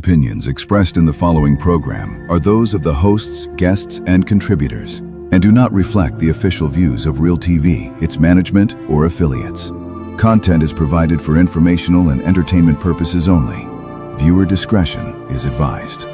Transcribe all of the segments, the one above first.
opinions expressed in the following program are those of the hosts, guests, and contributors, and do not reflect the official views of Real TV, its management, or affiliates. Content is provided for informational and entertainment purposes only. Viewer discretion is advised.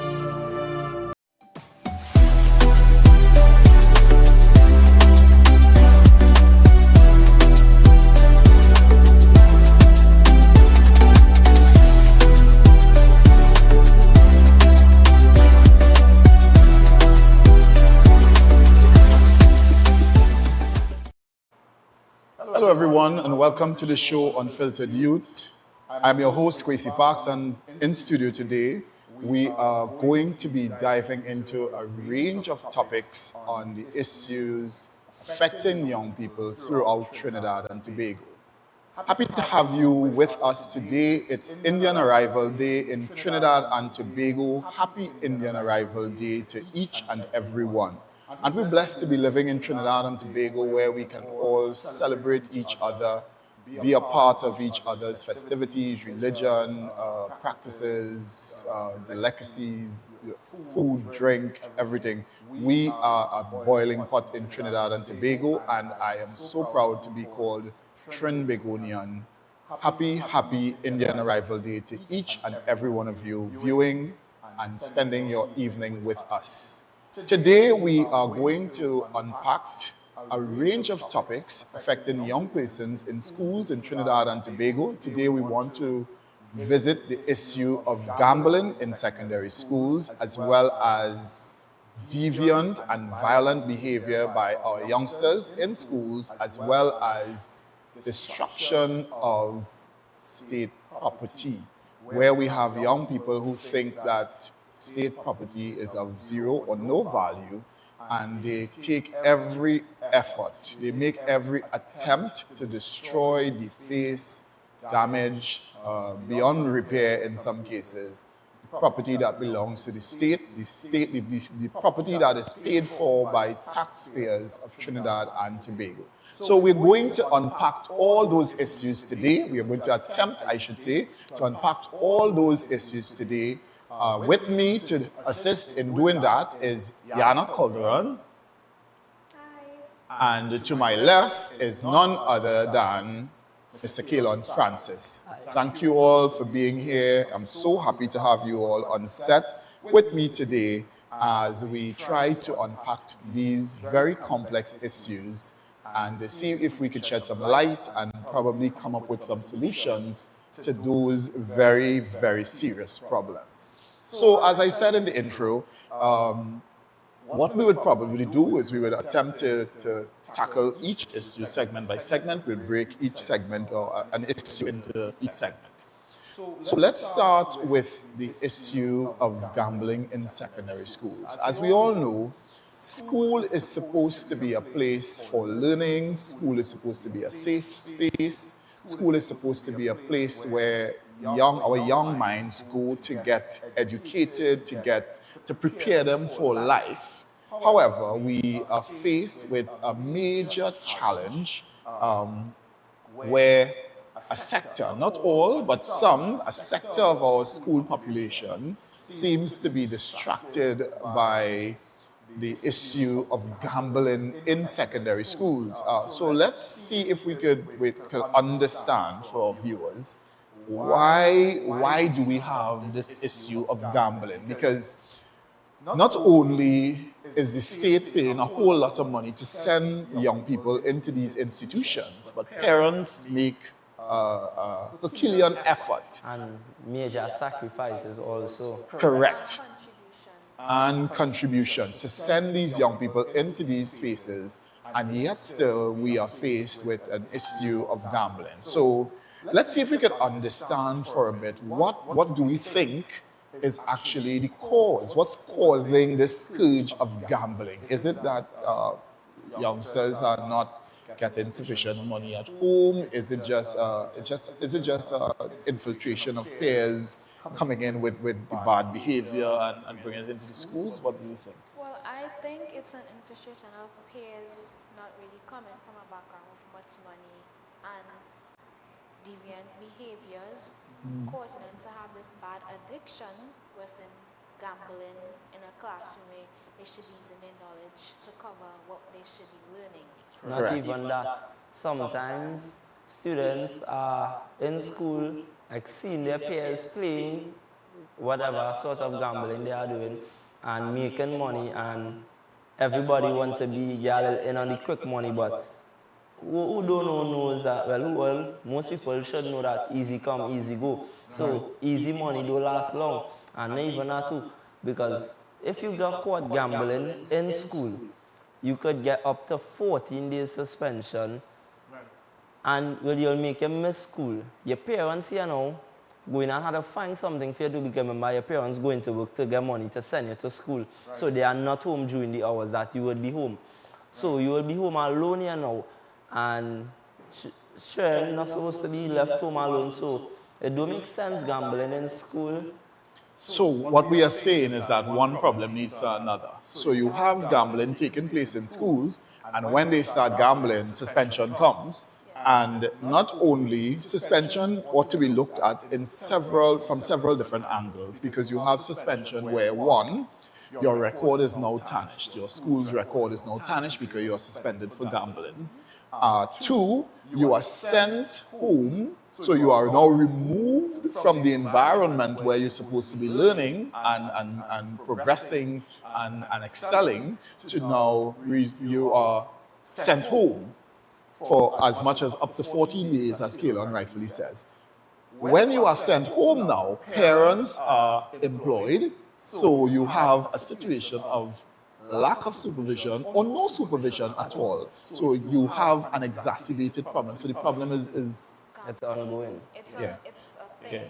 Hello everyone and welcome to the show Unfiltered Youth. I'm your host Gracie Parks, and in studio today we are going to be diving into a range of topics on the issues affecting young people throughout Trinidad and Tobago. Happy to have you with us today. It's Indian Arrival Day in Trinidad and Tobago. Happy Indian Arrival Day to each and every one. And we're blessed to be living in Trinidad and Tobago, where we can all celebrate each other, be a part of each other's festivities, religion, practices, delicacies, food, drink, everything. We are a boiling pot in Trinidad and Tobago, and I am so proud to be called Trinbagonian. Happy Indian Arrival Day to each and every one of you viewing and spending your evening with us. Today we are going to unpack a range of topics affecting young persons in schools in Trinidad and Tobago. Today we want to visit the issue of gambling in secondary schools, as well as deviant and violent behavior by our youngsters in schools, as well as destruction of state property, where we have young people who think that state property is of zero or no value, and they take every effort, they make every attempt to destroy, deface, damage, beyond repair in some cases, the property that belongs to the property that is paid for by taxpayers of Trinidad and Tobago. So we're going to unpack all those issues today. We are going to attempt, I should say, to unpack all those issues today. With me to assist in doing that is Yana Calderon. Hi. And to my left is none other than Mr. Kalon Francis. Thank you all for being here. I'm so happy to have you all on set with me today as we try to unpack these very complex issues and see if we could shed some light and probably come up with some solutions to those very, very serious problems. So as I said in the intro, what we would probably do is we would attempt to tackle each issue segment by segment. We'll break each segment or an issue into each segment. So let's start with the issue of gambling in secondary schools. As we all know, school is supposed to be a place for learning. School is supposed to be a safe space. School is supposed to be a place where our young minds go to get educated, to prepare them for life. However, we are faced with a major challenge where a sector, not all, but a sector of our school population seems to be distracted by the issue of gambling in secondary schools. So let's see if we could understand for our viewers why do we have this issue of gambling? Because not only is the state paying a whole lot of money to send young people into these institutions, but parents make a Herculean effort. And major sacrifices also. Correct. And contributions to send these young people into these spaces, and yet still we are faced with an issue of gambling. So let's see if we can understand for a bit what do we think is actually the cause? What's causing this scourge of gambling? Is it that youngsters are not getting sufficient money at home? Is it just infiltration of peers coming in with the bad behavior and bringing it into the schools? What do you think? Well, I think it's an infiltration of peers not really coming from a background with much money and deviant behaviors, causing them to have this bad addiction within gambling in a classroom where they should be using their knowledge to cover what they should be learning. Not Correct. even that. Sometimes students are in school, like seeing their peers playing whatever sort of gambling they are doing and making money, and everybody want to be gal in on the quick money, but who don't know knows that, well, most people should know that easy come, easy go. So easy money don't last long, and not even that too, because if you got caught gambling in school, you could get up to 14 days suspension, and well, you'll make you miss school. Your parents here now going and have to find something for you to do, because remember your parents going to work to get money to send you to school. So they are not home during the hours that you would be home. So you will be home alone here now, and children not supposed to be left home alone. So it don't make sense gambling in school. So what we are saying is that one problem leads to another. So you have gambling taking place in schools, and when they start gambling, suspension comes. And not only suspension ought to be looked at from several different angles, because you have suspension where one, your record is now tarnished. Your school's record is now tarnished because you are suspended for gambling. Two, you are sent home, so you are now removed from the environment where you're supposed to be learning and progressing and excelling, to now you are sent home for as much as up to 14 days, as Kaylon rightfully says. When you are sent home now, parents are employed, so you have a situation of lack of supervision or no supervision at all. So you have an exacerbated problem. So the problem is It's ongoing. It's Yeah. it's a thing Yeah.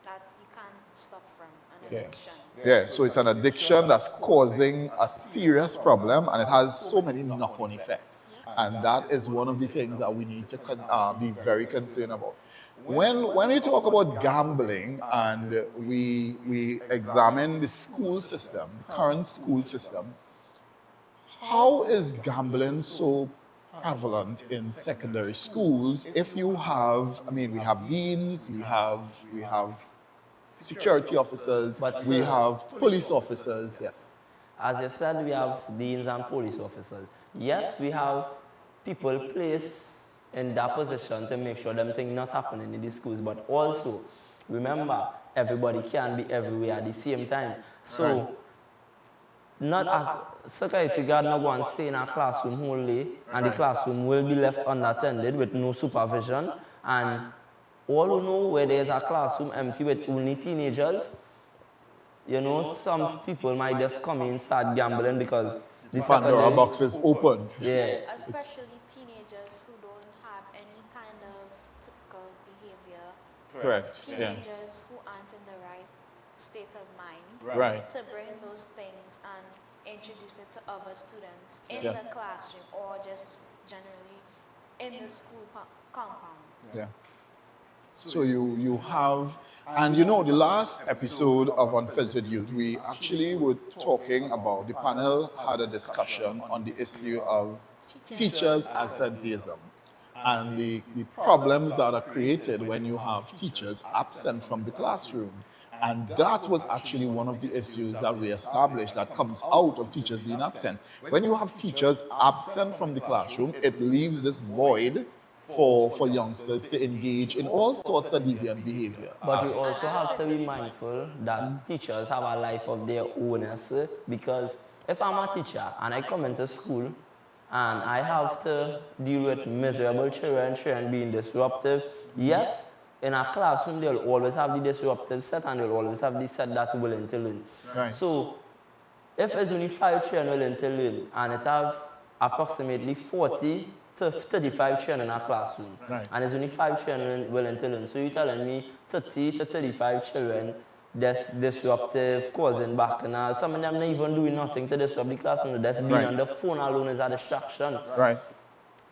that you can't stop from, an Yeah. addiction. yeah, so it's an addiction that's causing a serious problem, and it has so many knock-on effects. And that is one of the things that we need to be very concerned about. When we talk about gambling and we examine the school system, the current school system, how is gambling so prevalent in secondary schools? If you have, I mean, we have deans, we have security officers, But we sir, have police officers, yes. as you said, we have deans and police officers. Yes, we have people placed in that position to make sure them things not happening in the schools, but also remember, everybody can't be everywhere at the same time. So not a security guard not going to stay in a classroom whole day, and the classroom will be left unattended with no supervision, and all who know where there's a classroom empty with only teenagers, some people might just come in and start gambling because the Pandora secondary, box is open. yeah, Especially teenagers who don't have any kind of typical behavior. Correct. Yeah. Teenagers who aren't in the right state of mind Right. to bring those things and introduce it to other students in Yeah. the classroom or just generally in the school compound. Yeah. So you have, and you know, the last episode of Unfiltered Youth, we actually were talking about, the panel had a discussion on the issue of teachers' absenteeism and the problems that are created when you have teachers absent from the classroom. And that was actually one of the issues that we established that comes out of teachers being absent. When you have teachers absent from the classroom, it leaves this void for youngsters to engage in all sorts of deviant behavior. but we also have to be mindful that teachers have a life of their own, because if I'm a teacher and I come into school and I have to deal with miserable children being disruptive, yes, in a classroom they'll always have the disruptive set and they'll always have the set that willing to learn. Right. So if it's only 5 children willing to learn and it have approximately 40 to 35 children in a classroom, Right. and there's only 5 children willing to learn, so you're telling me 30 to 35 children that's disruptive, causing bacchanal, some of them not even doing nothing to disrupt the classroom, that's being Right. on the phone alone is a distraction. Right.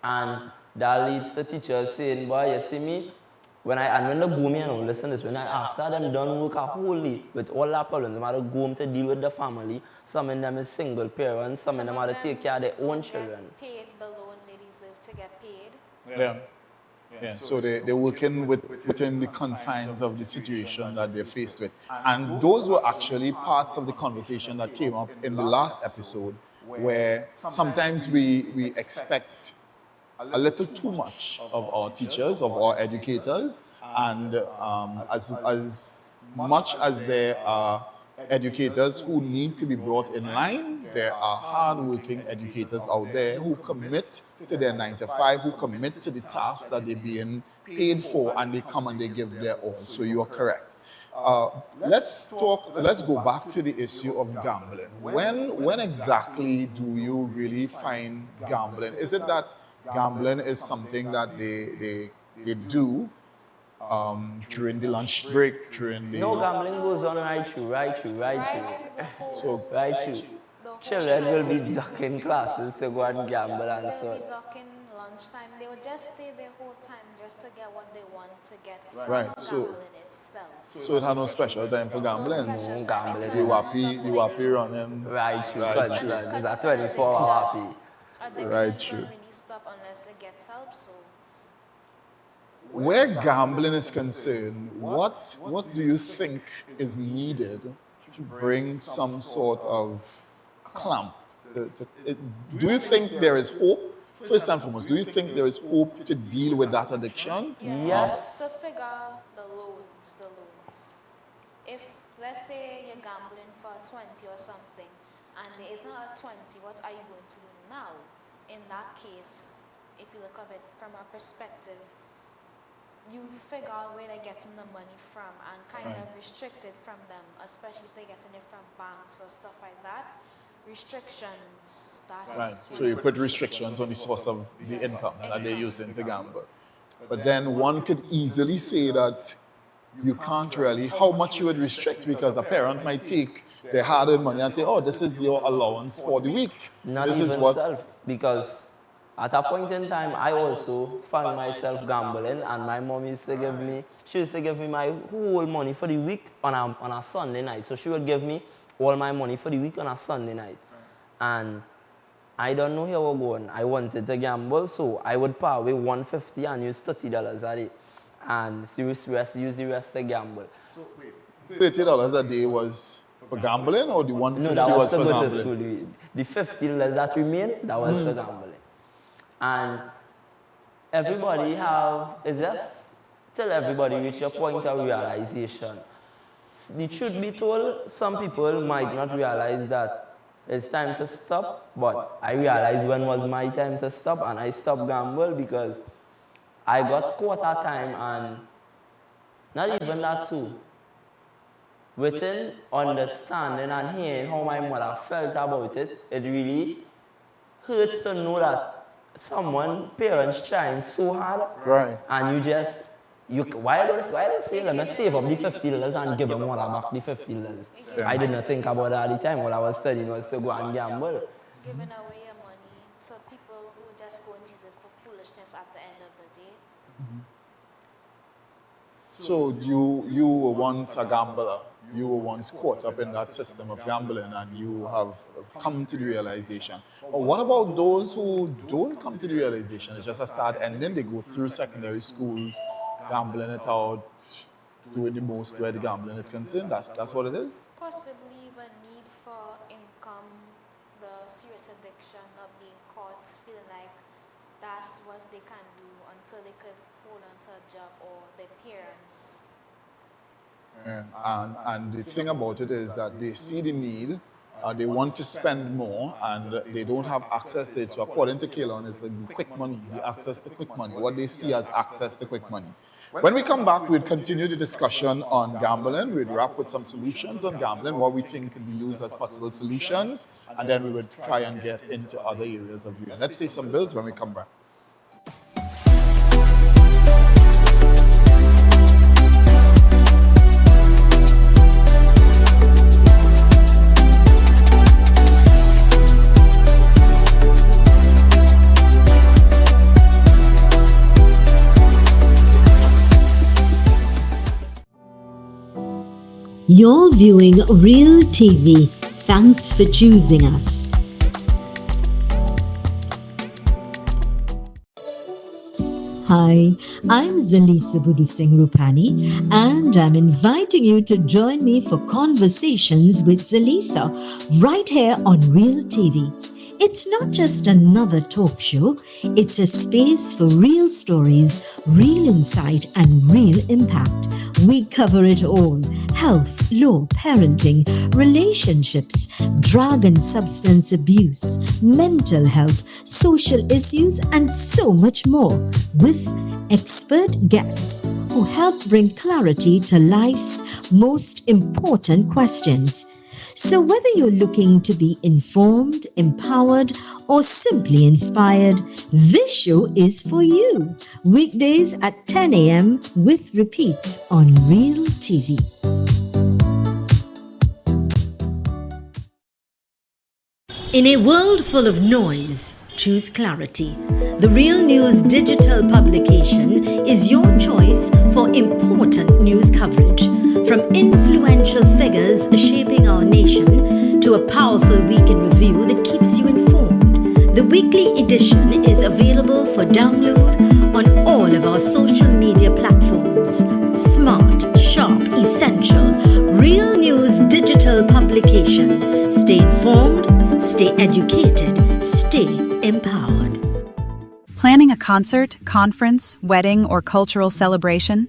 And that leads to teachers saying, boy, you see me, when they go me and listen to this, after them done work a whole day with all that problems, they have to go home to deal with the family. Some of them is single parents, some of them have to take care of their own don't children. get paid the loan they deserve to get paid. Yeah. Yeah, so they're working within the confines of the situation that they're faced with. And those were actually parts of the conversation that came up in the last episode, where sometimes we expect a little too much of our teachers, of our educators, and as much as there are educators who need to be brought in line, there are hard-working educators out there who commit to their 9 to 5, who commit to the task that they're being paid for, and they come and they give their all. So you are correct. Let's go back to the issue of gambling. When exactly do you really find gambling? Is it that gambling is something that they do during the lunch break, during the... No, gambling goes on right through. Right through the whole, So, Right through. the whole Children time. will be ducking classes to go and gamble and They'll so. be talking lunchtime. They would just stay their whole time just to get what they want to get from Right, so- gambling itself. so it had no special time for gambling. No special No time. gambling. It's The a wappy running. Right through. Right Right through. through. That's 24-hour happy. Addictions Right, don't true. really stop unless it gets help. So Where gambling is concerned, what do you think is needed to bring some sort of clamp? Do you think there is hope? First and foremost, do you think there is hope to deal with that addiction? Yes. To figure the loans. If let's say you're gambling for 20 or something, and there is not a 20, what are you going to do now? In that case, if you look at it from a perspective, you figure out where they're getting the money from and kind of restrict it from them, especially if they're getting it from banks or stuff like that. Restrictions, that's Right. So you put restrictions on the source of the income that they're using to gamble. But then one could easily say that you can't really, how much you would restrict, because a parent might take their hard-earned money and say, oh, this is your allowance for the week. Not This is even what... self, because at a point in time, I also found myself gambling, and my mom used to give me, she used to give me my whole money for the week on a Sunday night. So she would give me all my money for the week on a Sunday night. And I don't know how we're going. I wanted to gamble, so I would pay away $150 and use $30 a day. And use the rest to gamble. $30 a day was for gambling, or the No, 150 that was was to for go to gambling? school. The $50 that remained, that was for gambling. And everybody it's just till everybody reach a point of realization. The truth be told, some people might not realize that it's time to stop, but I realized when was my time to stop, and I stopped gamble because I got caught at time, and not even that too. Within understanding and hearing how my mother felt about it, it really hurts to know that parents trying so hard, Right. and why they say, let me save up the $50 and give them mother back the $50. I did not think about that at the time. What I was studying was to go and gamble. giving away your money to people who just go and use it for foolishness at the end of the day. So you were once a gambler. You were once caught up in that system of gambling, and you have come to the realization. But what about those who don't come to the realization? It's just a sad ending. They go through secondary school, gambling it out, doing the most where the gambling is concerned. That's what it is. Possibly even need for income, the serious addiction of being caught, feeling like that's what they can do until they could hold on to a job or their parents. Yeah. And the thing about it is that they see the need, they want to spend more, and they don't have access to it. So according to Kalon, it's the quick money, the access to quick money, what they see as access to quick money. When we come back, we'll continue the discussion on gambling. We'll wrap with some solutions on gambling, what we think can be used as possible solutions, and then we would try and get into other areas of view. Let's pay some bills when we come back. You're viewing Real TV. Thanks for choosing us. Hi, I'm Zalisa Budu Singh Rupani, and I'm inviting you to join me for Conversations with Zalisa right here on Real TV. It's not just another talk show, it's a space for real stories, real insight, and real impact. We cover it all: health, law, parenting, relationships, drug and substance abuse, mental health, social issues, and so much more, with expert guests who help bring clarity to life's most important questions. So, whether you're looking to be informed, empowered, or simply inspired, this show is for you. Weekdays at 10 a.m. with repeats on Real TV. In a world full of noise, choose clarity. The Real News digital publication is your choice for important news coverage. From influential figures shaping our nation to a powerful week in review that keeps you informed. The weekly edition is available for download on all of our social media platforms. Smart, sharp, essential. Real News digital publication. Stay informed, stay educated, stay empowered. Planning a concert, conference, wedding, or cultural celebration?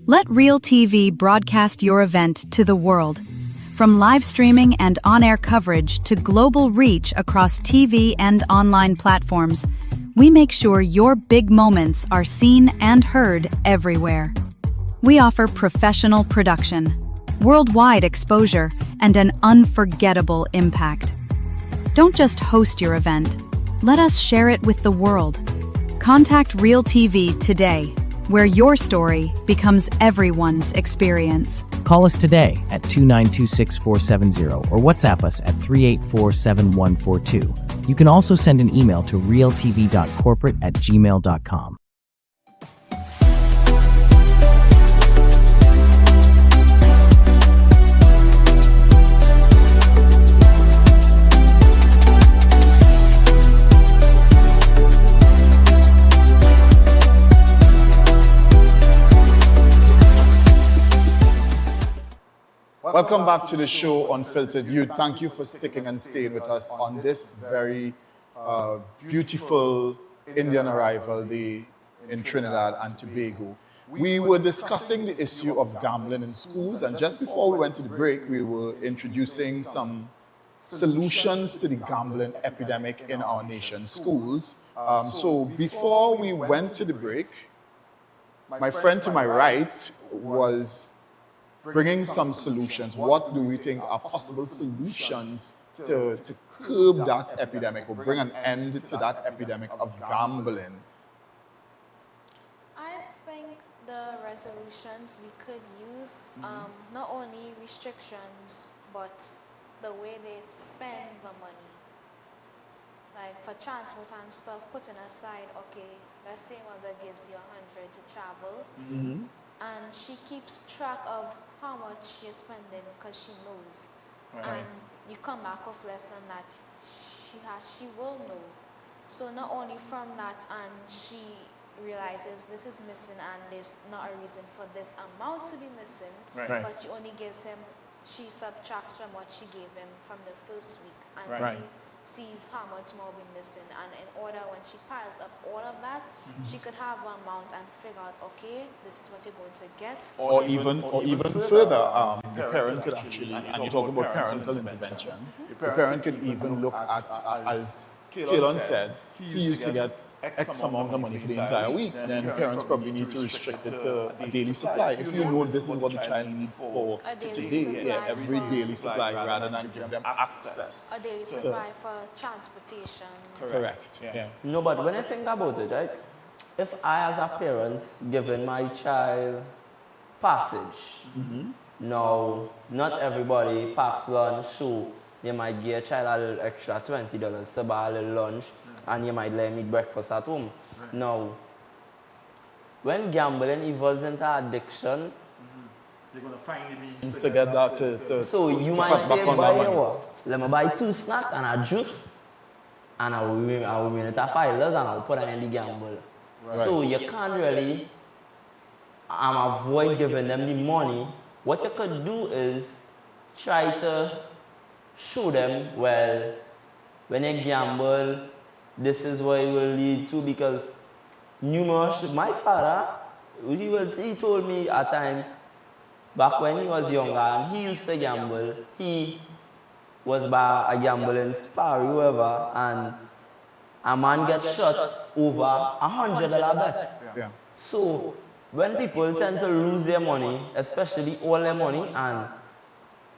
Let Real TV broadcast your event to the world. From live streaming and on-air coverage to global reach across TV and online platforms, we make sure your big moments are seen and heard everywhere. We offer professional production, worldwide exposure, and an unforgettable impact. Don't just host your event. Let us share it with the world. Contact Real TV today, where your story becomes everyone's experience. Call us today at 2926470 or WhatsApp us at 3847142. You can also send an email to realtv.corporate@gmail.com. Welcome back to the show, Unfiltered Youth. Thank you for sticking and staying with us on this very beautiful Indian arrival day in Trinidad and Tobago. We were discussing the issue of gambling in schools, and just before we went to the break, we were introducing some solutions to the gambling epidemic in our nation's schools. So before we went to the break, my friend to my right was bringing some solutions. What do we think are possible solutions to curb that epidemic or bring an end to that epidemic of gambling? I think the resolutions we could use, not only restrictions, but the way they spend the money. Like for transport and stuff, putting aside, okay, let's say mother gives you 100 to travel, and she keeps track of how much you're spending because she knows. And you come back with less than that, she will know. So not only from that, and she realizes this is missing and there's not a reason for this amount to be missing, but she only gives him, she subtracts from what she gave him from the first week and sees how much more we're missing, and in order when she piles up all of that, she could have one amount and figure out, okay, this is what you're going to get. Or even further, the parent could actually, and you talk about parental intervention, the parent could even look at, as Kaylon said, he used to get X amount of money for the entire week, then parents probably need to restrict it to a daily supply. If you know this is what the child needs for today, every daily supply, rather than give them access. A daily supply for transportation. Correct. Yeah. No, but when I think about it, right, if I as a parent giving my child passage, now not everybody packs lunch, so you might give a child a little extra $20 to buy a little lunch, and you might let me eat breakfast at home. Now, when gambling evolves into addiction, You're going to find the means to get that to so you might say, let me buy 2 snacks and a juice, and I will win it at $5 and I'll put it in the gamble. So you can't really avoid giving them the money. What you could do is try to show them, well, when you gamble, this is what it will lead to, because numerous, my father, he told me at time, back when he was younger and he used to gamble, he was by a gambling spar, whoever, and a man gets shot over $100 bet. Yeah. So when people tend to lose their money, especially all their money, and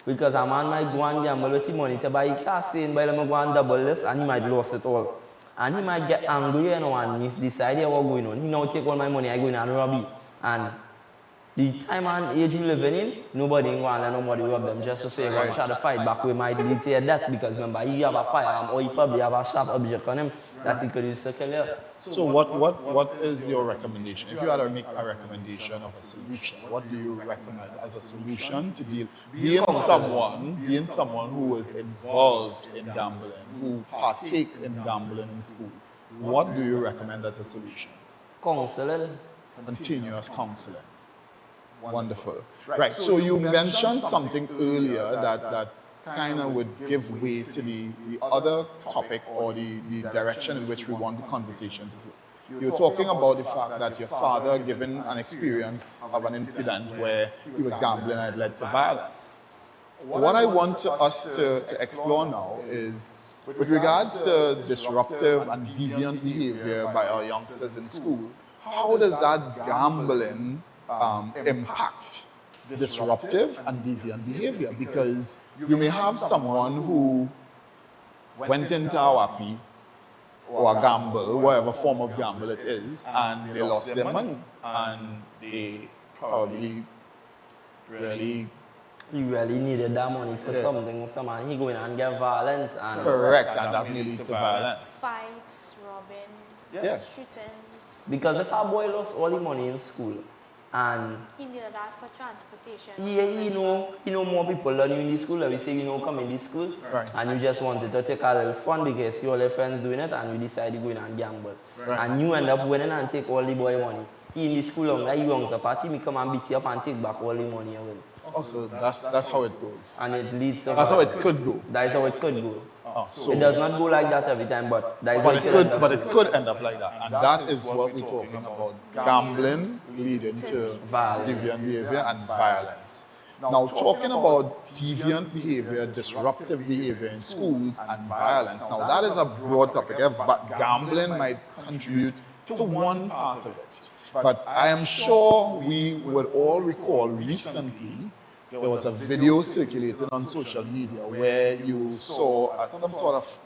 because a man might go and gamble with the money to buy a car, saying, by them go and double this, and he might lose it all. And he might get angry, and he decide what's going on. He now take all my money, I go in and rob it. And the time and age you living in, nobody ain't going to let nobody rob them just to say you're going to try to fight back with might lead to your death, because remember, he have a firearm or he probably have a sharp object on him that he could use to kill you. So what is your recommendation? If you had to make a recommendation of a solution, what do you recommend as a solution to deal, being someone who is involved in gambling, who partake in gambling in school, what do you recommend as a solution? Counseling. Continuous counseling. Wonderful. Right, so you mentioned something earlier that kind of would give way to the other topic or the direction in which we want the conversation to go. You're talking about the fact that your father, given an experience of an incident where he was gambling and it led to violence. What I want us to explore now is, with regards to disruptive and deviant behavior by our youngsters in school, how does that gambling impact disruptive and deviant behavior? Because you may have someone who went into a wapi or a gamble, whatever form of gamble it is, and they lost their money, and they probably really... He really needed that money for something, and he go in and get violence. And correct, and that may lead to violence. Fights, robbing, shootings. Because if a boy lost all the money in school, and he needed that for transportation. yeah, you know more people than you in the school. Like we say, come in this school, and you just wanted to take a little fun because you see all your friends doing it, and you decide to go in and gamble. And you end up winning and take all the boy money. He in the school, like you youngster party, me come and beat you up and take back all the money away. Also, that's how it goes. And it leads to... That's how it could go. That is how it could go. So it does not go like that every time, but that is but it could end up like that. And that is what we're talking about. Gambling leading to deviant behavior and violence. Now, talking about deviant behavior, disruptive behavior in schools and violence, now that is a broad topic. Gambling might contribute to one part of it. But I am sure we would all recall recently there was a video circulating on social media where you saw some sort of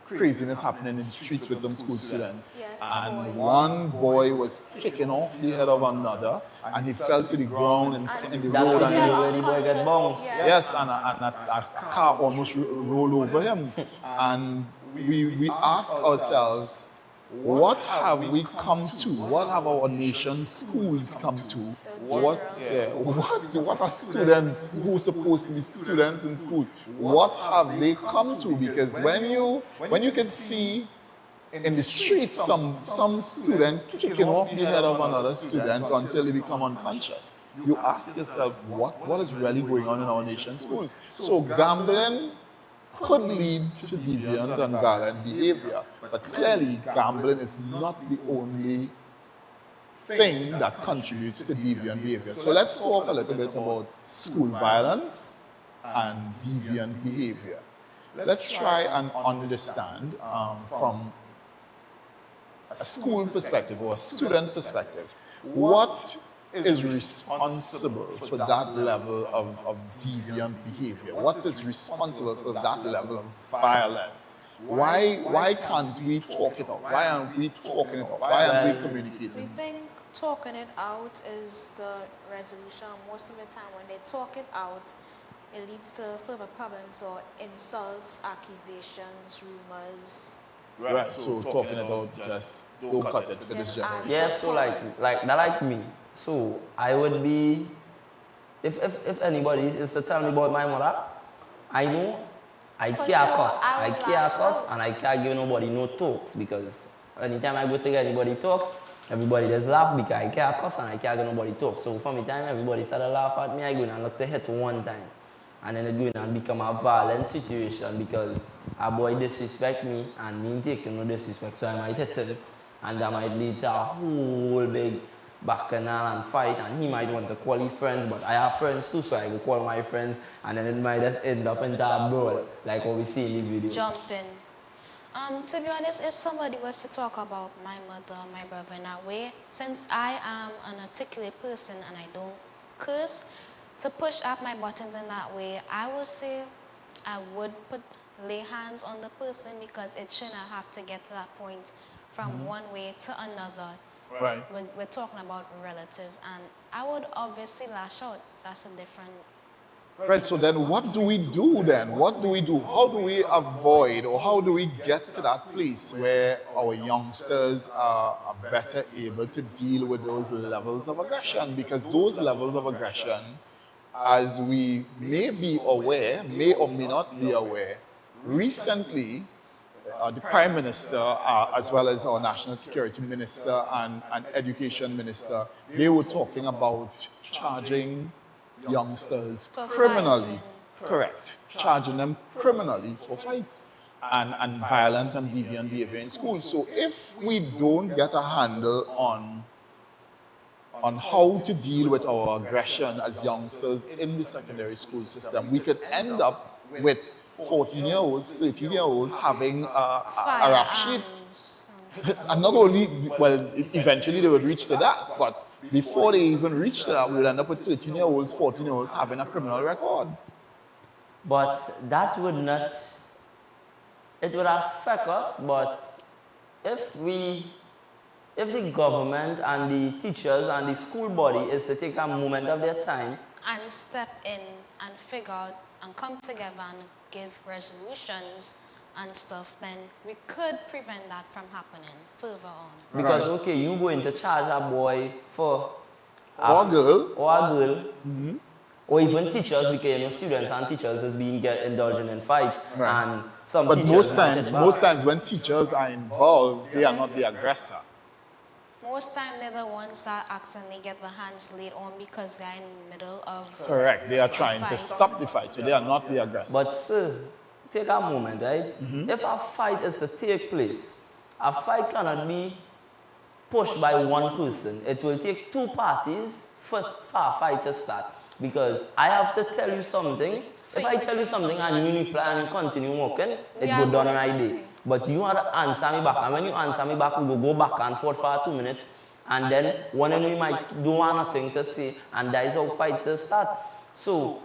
craziness happening in the streets with some school students. And one boy was kicking off the head of another, and he fell to the ground in the road. And the boy got bounced. Yes, and a car almost rolled over him. And we asked ourselves, what have we come to? What have our nation's schools come to? What are students who are supposed to be students in school? What have they come to? Because when you can see in the street some student kicking off the head of another student until they become unconscious, you ask yourself, what is really going on in our nation's schools? So gambling could lead to deviant and violent behavior. But clearly, gambling is not the only thing that contributes to deviant behavior. So let's talk a little bit about school violence and deviant behavior. Let's try and understand from a school perspective or a student perspective, what is responsible for that level of deviant behavior? What is responsible for that level of violence? Why can't we talk it out? Why aren't we talking it out? Why aren't we communicating? We think talking it out is the resolution. Most of the time when they talk it out, it leads to further problems or insults, accusations, rumors. Right, so talking it out, just don't cut it for this generation. Yeah, so like me. So I would be, if anybody is to tell me about my mother, I know I can't cuss. I can't cuss and I can't give nobody no talks, because anytime I go to anybody talks, everybody just laugh because I can't cuss and I can't get nobody talk. So from the time everybody started to laugh at me, I go in and look to hit one time. And then it go in and become a violent situation because a boy disrespect me and me taking no disrespect. So I might hit him and that might lead to a whole big bacchanal and fight, and he might want to call his friends, but I have friends too, so I go call my friends, and then it might just end up into a brawl, like what we see in the video. Jumping. To be honest, if somebody was to talk about my mother, my brother in that way, since I am an articulate person and I don't curse, to push up my buttons in that way, I would say I would lay hands on the person because it shouldn't have to get to that point from one way to another. Right. We're talking about relatives, and I would obviously lash out. That's a different. Right, so then what do we do then? What do we do? How do we avoid, or how do we get to that place where our youngsters are better able to deal with those levels of aggression? Because those levels of aggression, as we may be aware, may or may not be aware, recently the Prime Minister, as well as our National Security Minister and Education Minister, they were talking about charging youngsters criminally. Correct. Charging them criminally for fights and violent and deviant behavior in school. So if we don't get a handle on how to deal with our aggression as youngsters in the secondary school system, we could end up with 14-year-olds, 13-year-olds having a rap sheet. And not only, well, eventually they would reach to that, but before they even reach to that, we'll end up with 13-year-olds, 14-year-olds having a criminal record. But that would not, it would affect us, but if the government and the teachers and the school body is to take a moment of their time and step in and figure out and come together and give resolutions and stuff, then we could prevent that from happening further on. Because, okay, you going to charge a boy for or a girl, or even teachers, because students and teachers is being indulging in fights, and some but teachers most times when teachers are involved, they are not the aggressor. Most times they're the ones that accidentally get their hands laid on because they're in the middle of. Correct. They are trying to stop the fight, so they are not the aggressor. But sir, take a moment, right? If a fight is to take place, a fight cannot be pushed by one person. It will take two parties for a fight to start. Because I have to tell you something. If I tell you something and you reply and you continue walking, it go down right there. But you have to answer me back. And when you answer me back, we will go back and forth for 2 minutes. And then one of you might do nothing to say, and that is how fight will start. So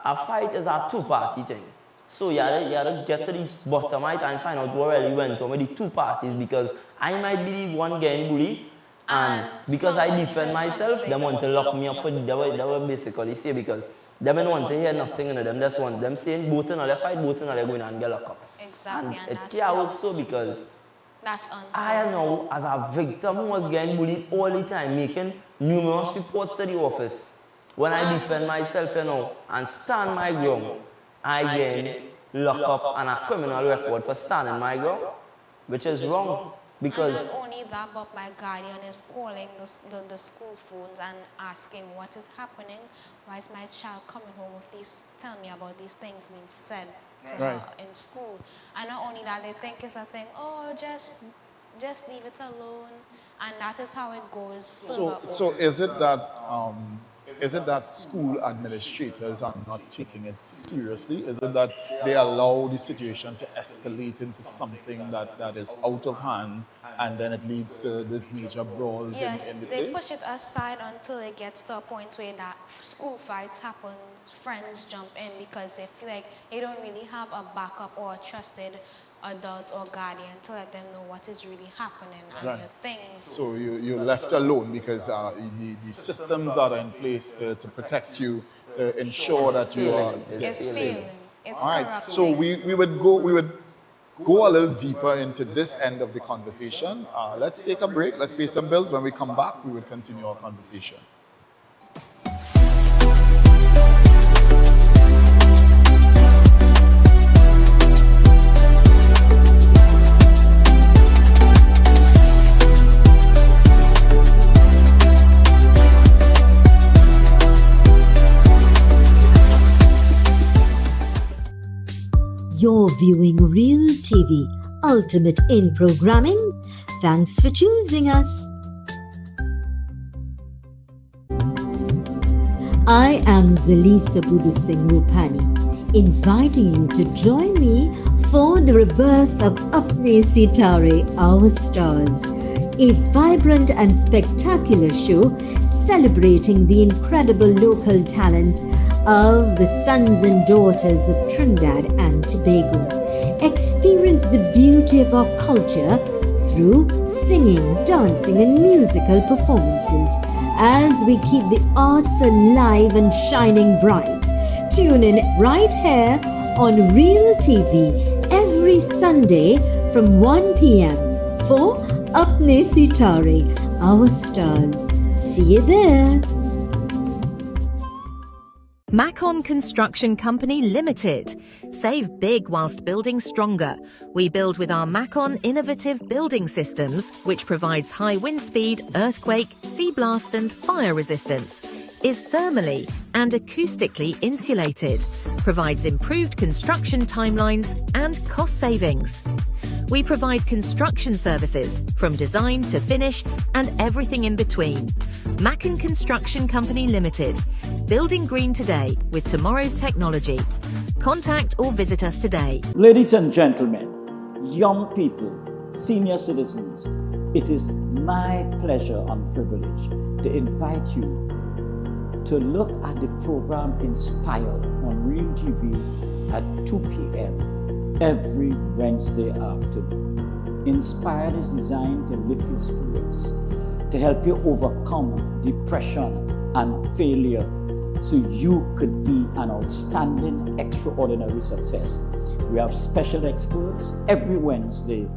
a fight is a two-party thing. So you have to get to this bottom right and find out what really went on with the two parties, because I might be the one getting bullied, and because I defend myself, they want to lock me up for they were basically say, because they don't want to hear nothing in them. That's one. Them saying both in all fight, both in all going and get locked up. Exactly. And it can't work so, because that's unfair. I know as a victim who was getting bullied all the time, making numerous reports to the office. When I defend myself, and stand my ground, I get locked up on a criminal record for standing my ground, which is wrong. Because and not only that, but my guardian is calling the school phones and asking what is happening. Why is my child coming home with these, tell me about these things being said to her in school. And not only that, they think it's a thing, oh, just leave it alone. And that is how it goes. So is it that school administrators are not taking it seriously? Is it that they allow the situation to escalate into something that is out of hand, and then it leads to this major brawls in the place? They push it aside until it gets to a point where that school fights happen, friends jump in because they feel like they don't really have a backup or a trusted adult or guardian to let them know what is really happening and the things. So you're left alone because the systems that are in place to protect you, to ensure that you are. It's failing. It's all right. corrupting. So we would go a little deeper into this end of the conversation. Let's take a break. Let's pay some bills. When we come back, we will continue our conversation. you're viewing Real TV, ultimate in programming. Thanks for choosing us. I am Zalisa Budu Singh Rupani, inviting you to join me for the rebirth of Apne Sitare, Our Stars, a vibrant and spectacular show celebrating the incredible local talents of the sons and daughters of Trinidad and Tobago. Experience the beauty of our culture through singing, dancing, and musical performances as we keep the arts alive and shining bright. Tune in right here on Real TV every Sunday from 1 p.m. for Apne Sitare, Our Stars. See you there. Macon Construction Company Limited. Save big whilst building stronger. We build with our Macon innovative building systems, which provides high wind speed, earthquake, sea blast and fire resistance. Is thermally and acoustically insulated. Provides improved construction timelines and cost savings. We provide construction services from design to finish and everything in between. Macon Construction Company Limited. Building green today with tomorrow's technology. Contact or visit us today. Ladies and gentlemen, young people, senior citizens, it is my pleasure and privilege to invite you to look at the program Inspired on Real TV at 2 p.m. every Wednesday afternoon. Inspired is designed to lift your spirits, to help you overcome depression and failure so you could be an outstanding, extraordinary success. We have special experts every Wednesday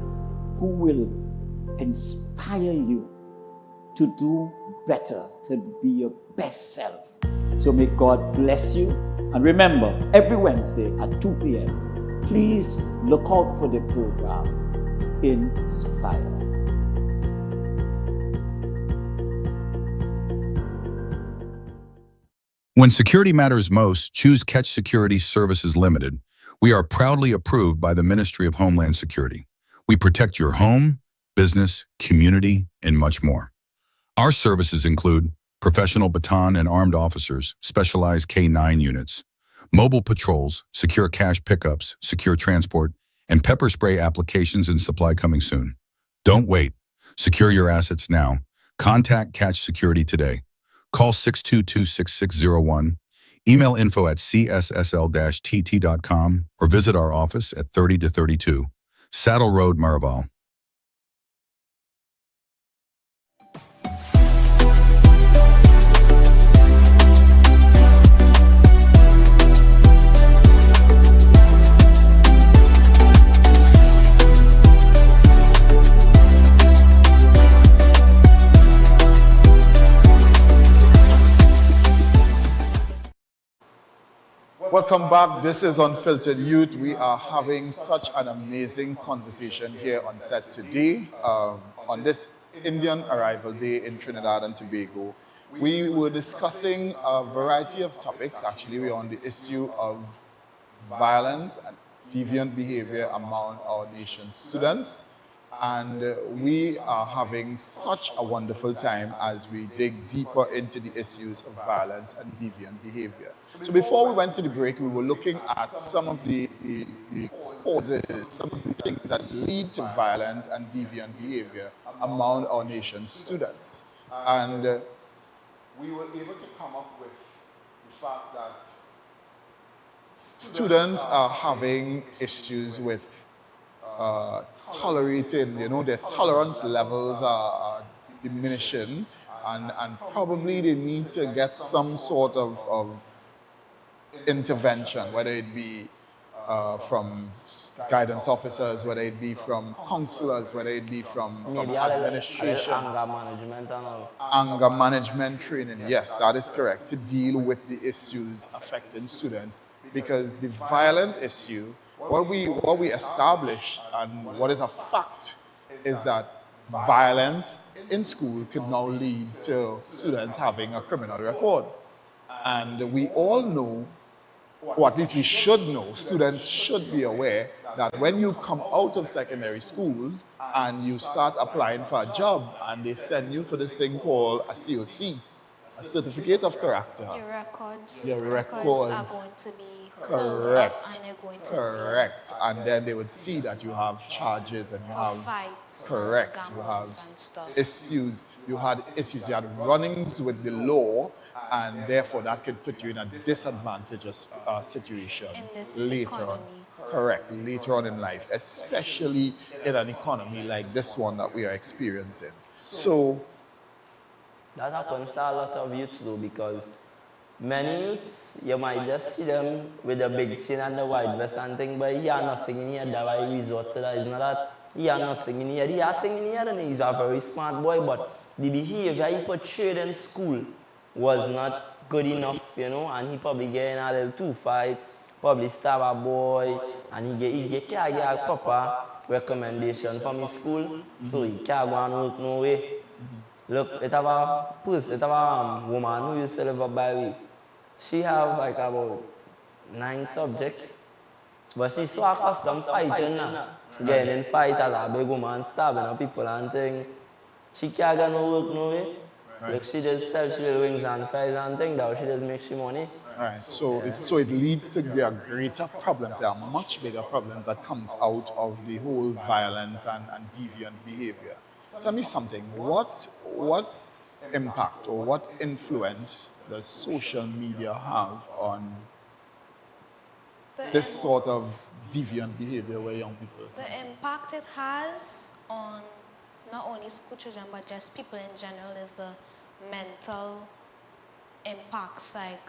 who will inspire you to do better, to be your best self. So may God bless you. And remember, every Wednesday at 2 p.m., please look out for the program Inspire. When security matters most, choose Catch Security Services Limited. We are proudly approved by the Ministry of Homeland Security. We protect your home, business, community, and much more. Our services include professional baton and armed officers, specialized K-9 units, mobile patrols, secure cash pickups, secure transport, and pepper spray applications and supply coming soon. Don't wait. Secure your assets now. Contact Catch Security today. Call 622-6601, email info@cssl-tt.com, or visit our office at 30-32 Saddle Road, Maraval. Welcome back. This is Unfiltered Youth. We are having such an amazing conversation here on set today on this Indian Arrival Day in Trinidad and Tobago. We were discussing a variety of topics. Actually, we're on the issue of violence and deviant behavior among our nation's students. And we are having such a wonderful time as we dig deeper into the issues of violence and deviant behavior. So before we went to the break, we were looking at some of the causes, some of the things that lead to violent and deviant behavior among our nation's students. And we were able to come up with the fact that students are having issues with tolerating, their tolerance levels are diminishing, and probably they need to get some sort of intervention, whether it be from guidance officers, whether it be from counselors, whether it be from administration. Anger management and all. Anger management training, yes, that is correct, to deal with the issues affecting students. Because the violent issue, what we established and what is a fact is that violence in school could now lead to students having a criminal record. And we all know or at least we should know, students should be aware that when you come out of secondary school and you start applying for a job and they send you for this thing called a COC, a certificate of character. Your records are records. going to be Correct. pulled up and they're going to Correct. And then they would see that you have charges and you have fights, correct. You have and stuff. issues. You had issues. You had runnings with the law, and therefore that could put you in a disadvantageous situation In this later on. economy. Correct. Later on in life, especially in an economy like this one that we are experiencing. So That happens to a lot of youths though, because many youths, you might just see them with the big chin and the white vest and thing, but he has nothing in here, that's why he resort to that. It's not that he has nothing in here. He has thing in here and he's a very smart boy, but the behavior he portrayed in school was not good enough, you know, and he probably getting a little too fight, probably stab a boy, and he can't get a proper recommendation from his school, so he can't go and work no way. Look, it have a woman who used to live up by me. She have like about 9 subjects, but she's so accustomed fighting now. Getting in fight as a big woman, stabbing people and thing. She can't get no work no way. Look, she just sells little wings and fries and thing, that she just makes she money. Right. So, it leads to there are greater problems. There are much bigger problems that comes out of the whole violence and deviant behavior. Tell me something. What impact or what influence does social media have on this sort of deviant behavior where young people? The impact it has on not only school children but just people in general is the mental impacts, like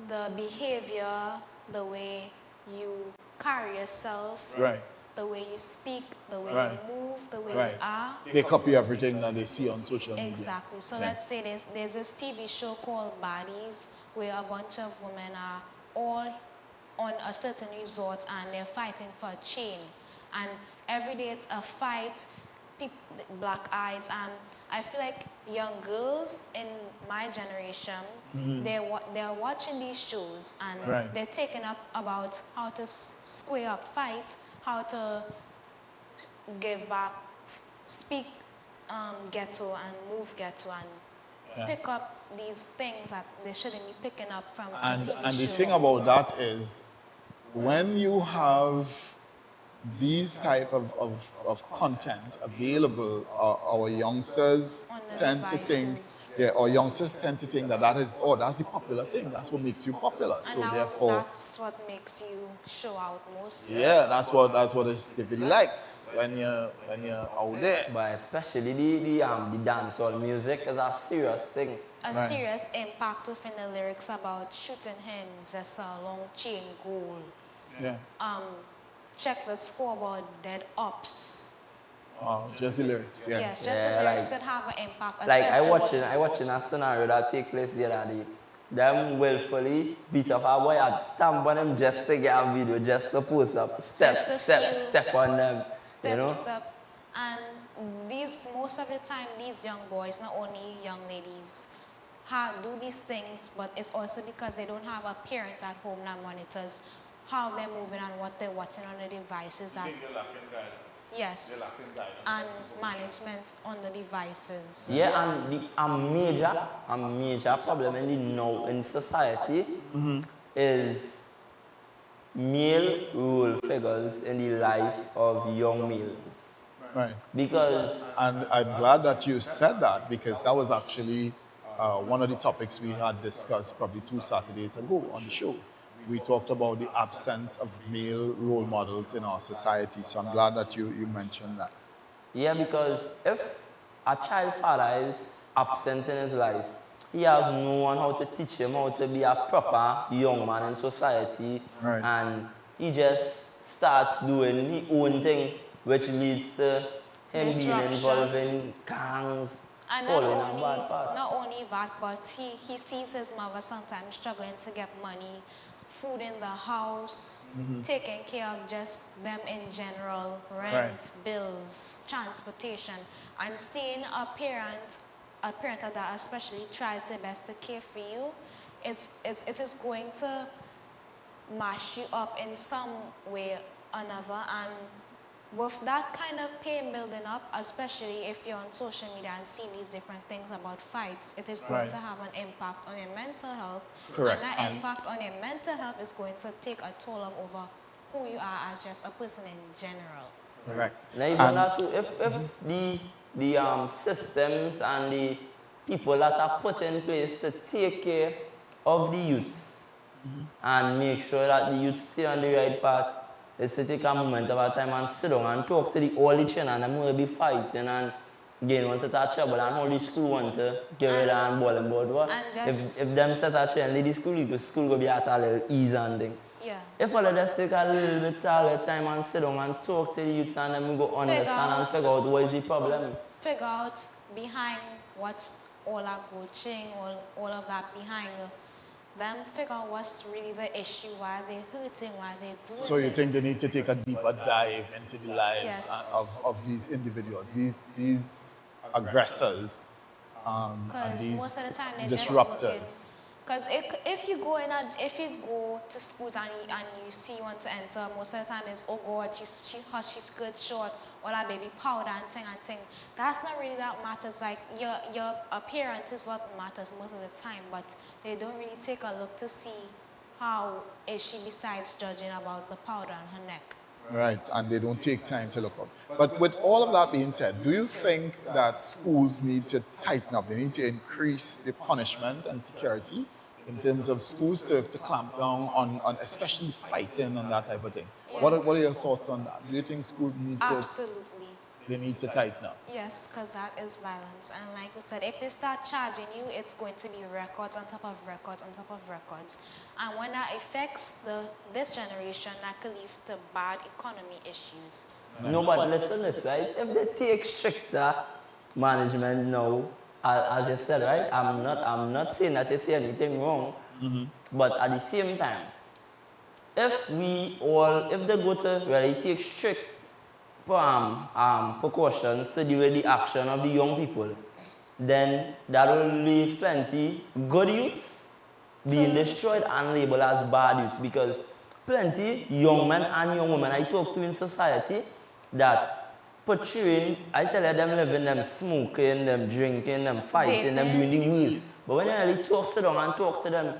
the behavior, the way you carry yourself, Right. the way you speak, the way Right. you move, the way Right. you are. They copy everything that they see on social media. Exactly. So Yeah. let's say there's this TV show called Baddies where a bunch of women are all on a certain resort and they're fighting for a chain. And every day it's a fight, black eyes. And I feel like young girls in my generation, they're watching these shows and Right. they're taking up about how to square up fight, how to give back, speak ghetto and move ghetto and pick up these things that they shouldn't be picking up from a TV And the show. thing about that is when you have these type of content available, our youngsters On the tend to think, devices. our youngsters tend to think that's the popular thing. That's what makes you popular. And So now therefore, that's what makes you show out most. yeah, that's what it likes when you're out there. But especially the dancehall music is a serious thing. A Right. serious impact within the lyrics about shooting him, just a long chain goal. Yeah. Check the scoreboard, dead ups. Just the lyrics. Yeah. Yes, just Yeah, the lyrics like- could have an impact. Like especially- I watching a scenario that take place the other day. Them willfully beat up a boy and stamp on him just to get a video, just to post up, step on them. Step, you know? step. And most of the time, these young boys, not only young ladies, do these things, but it's also because they don't have a parent at home that monitors how they're moving and what they're watching on the devices. And, yes, and management on the devices. Yeah, and a major problem in society is male role figures in the life of young males. Right. Because And I'm glad that you said that because that was actually one of the topics we had discussed probably 2 Saturdays ago on the show. We talked about the absence of male role models in our society. So I'm glad that you mentioned that. yeah, because if a child father is absent in his life, he has no one how to teach him how to be a proper young man in society. Right. And he just starts doing his own thing, which leads to him being Destruction. involved in gangs, And following a bad path. not only that, but he sees his mother sometimes struggling to get money, food in the house, taking care of just them in general, rent, Right. bills, transportation, and seeing a parent that especially tries their best to care for you, it is going to mash you up in some way or another, and with that kind of pain building up, especially if you're on social media and seeing these different things about fights, it is going to have an impact on your mental health. Correct. And that impact on your mental health is going to take a toll over who you are as just a person in general. Correct. Now even that too, if the systems and the people that are put in place to take care of the youths and make sure that the youths stay on the right path, is to take a moment of our time and sit down and talk to all the children, and them will be fighting and again once it are trouble and all the school want to get rid of and ball and board. What? If them set a trend, the school will be at a little ease and thing. Yeah. If all of us take a little bit of time and sit down and talk to the youths and then we go understand and figure out what is the problem. Figure out behind what's all our coaching, all of that behind them, figure out what's really the issue, why they're hurting, why they're doing So you this. think they need to take a deeper dive into the lives of these individuals, these aggressors, and Because these most of the time they disruptors? Because if you go to schools and you see you want to enter, most of the time it's, oh God, she's skirt short, or that baby powder and thing. That's not really that matters. Like your appearance is what matters most of the time, but they don't really take a look to see how is she besides judging about the powder on her neck. Right, and they don't take time to look up. But with all of that being said, do you think that schools need to tighten up? They need to increase the punishment and security in terms of schools to clamp down on especially fighting and that type of thing? Yes. What are your thoughts on that? Do you think schools need to Absolutely. they need to tighten up? Yes, because that is violence. And like I said, if they start charging you, it's going to be records on top of records on top of records. And when that affects this generation, that could lead to bad economy issues. No, but listen, right? If they take stricter management now, as you said, right? I'm not saying that they say anything wrong, but at the same time, if they go to really take strict precautions to deal with the action of the young people, then that will leave plenty good youths being destroyed and labeled as bad youths, because plenty young men and young women I talk to in society that portraying, I tell you, them living, them smoking, them drinking, them fighting, them doing the waste. But when you really sit down and talk to them,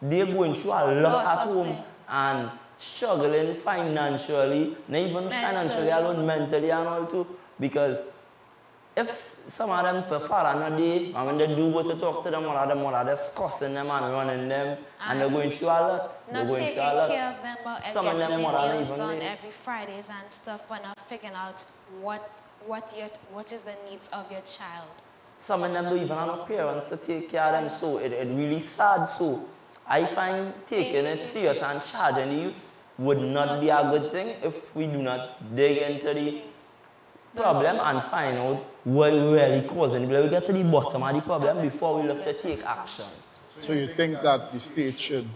they're going through a lot at home and struggling financially, not even financially alone, mentally and all too. Because if some of them for far another day, and when they do go to talk to them, all of them are discussing them and running them, and they're going through a lot. Not taking care of them, but Some of them getting are their not nails even done there. every Fridays and stuff, but not figuring out what is the needs of your child. Some of them don't even have no parents to take care of them, so it really sad. So I find taking it serious and charging the youths would not be a good thing if we do not dig into the problem and find out what really causing it. We get to the bottom of the problem before we look to take action. So you think that the state should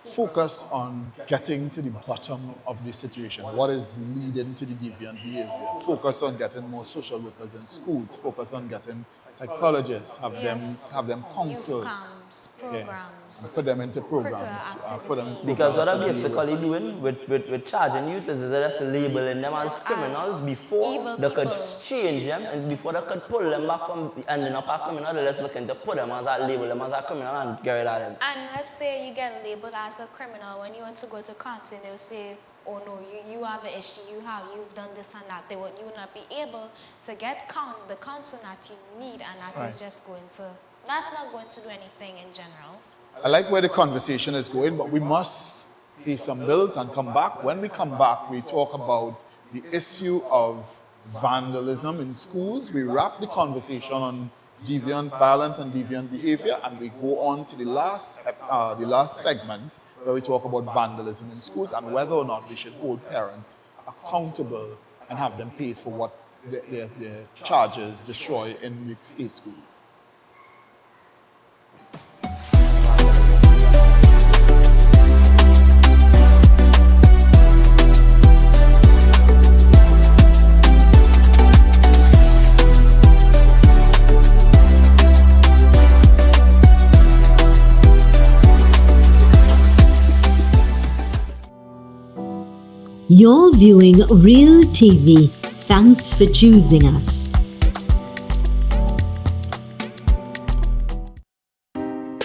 focus on getting to the bottom of the situation? What is leading to the deviant behavior? Focus on getting more social workers in schools. Focus on getting psychologists. Have them counsel. Youth camps, programs. And put them into programs. Because what I'm basically doing with charging youth is just labeling them as criminals before they could change them and before they could pull them back from ending up a criminal. They're just looking to put them as a label them as a criminal and get rid of them. And let's say you get labeled as a criminal. When you want to go to counseling, they'll say, oh no, you have an issue, you've done this and that. You will not be able to get the counseling that you need, and that's not going to do anything in general. I like where the conversation is going, but we must pay some bills and come back. When we come back, we talk about the issue of vandalism in schools. We wrap the conversation on deviant violence and deviant behavior, and we go on to the last segment where we talk about vandalism in schools and whether or not we should hold parents accountable and have them pay for what their charges destroy in the state schools. You're viewing Real TV. Thanks for choosing us.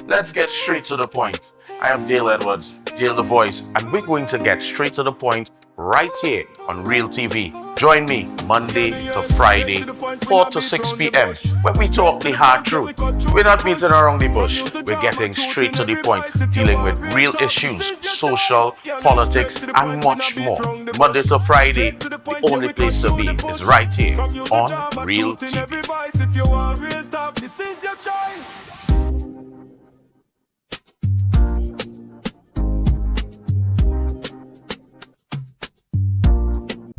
Let's get straight to the point. I am Dale Edwards, Dale the Voice, and we're going to get straight to the point right here on Real TV. Join me Monday to Friday, 4 to 6 p.m. when we talk the hard truth. We're not beating around the bush. We're getting straight to the point, dealing with real issues, social, politics, and much more. Monday to Friday, the only place to be is right here on Real TV.